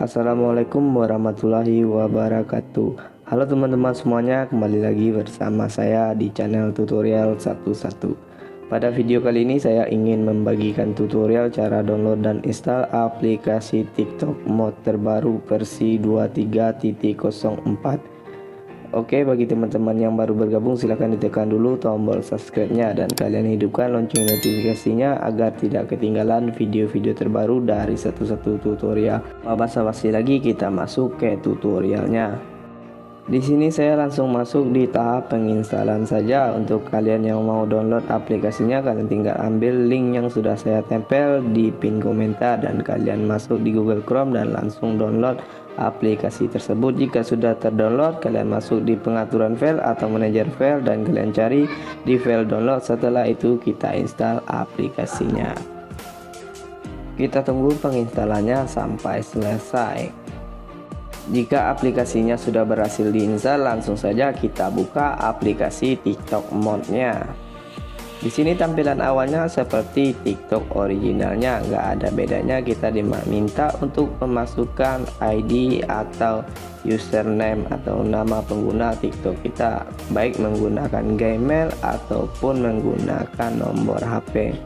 Assalamualaikum warahmatullahi wabarakatuh. Halo teman-teman semuanya, kembali lagi bersama saya di channel tutorial 11. Pada video kali ini saya ingin membagikan tutorial cara download dan install aplikasi TikTok Mod terbaru versi 23.04. Oke, bagi teman-teman yang baru bergabung silahkan ditekan dulu tombol subscribe-nya dan kalian hidupkan lonceng notifikasinya agar tidak ketinggalan video-video terbaru dari 11 tutorial. Basa-basi lagi, kita masuk ke tutorialnya. Di sini saya langsung masuk di tahap penginstalan saja. Untuk kalian yang mau download aplikasinya, kalian tinggal ambil link yang sudah saya tempel di pin komentar dan kalian masuk di Google Chrome dan langsung download aplikasi tersebut. Jika sudah terdownload, kalian masuk di pengaturan file atau manajer file dan kalian cari di file download. Setelah itu kita install aplikasinya. Kita tunggu penginstalannya sampai selesai. Jika aplikasinya sudah berhasil diinstal, langsung saja kita buka aplikasi TikTok Mod-nya. Di sini tampilan awalnya seperti TikTok originalnya, nggak ada bedanya. Kita diminta untuk memasukkan ID atau username atau nama pengguna TikTok kita, baik menggunakan Gmail ataupun menggunakan nomor HP.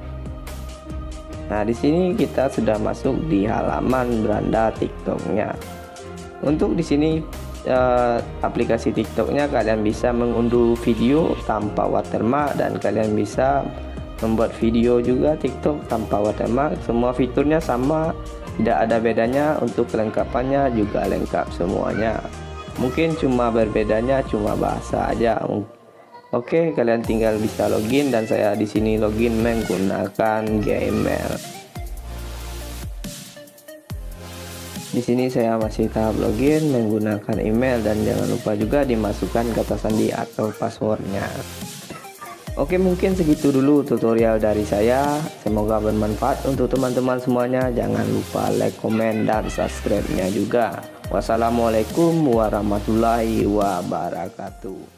Nah, di sini kita sudah masuk di halaman beranda TikToknya. Untuk di sini aplikasi TikToknya kalian bisa mengunduh video tanpa watermark dan kalian bisa membuat video juga TikTok tanpa watermark. Semua fiturnya sama, tidak ada bedanya. Untuk kelengkapannya juga lengkap semuanya. Mungkin cuma berbedanya cuma bahasa aja. Oke, kalian tinggal bisa login dan saya di sini login menggunakan Gmail. Di sini saya masih tahap login menggunakan email dan jangan lupa juga dimasukkan kata sandi atau passwordnya. Oke, mungkin segitu dulu tutorial dari saya. Semoga bermanfaat untuk teman-teman semuanya. Jangan lupa like, komen, dan subscribe-nya juga. Wassalamualaikum warahmatullahi wabarakatuh.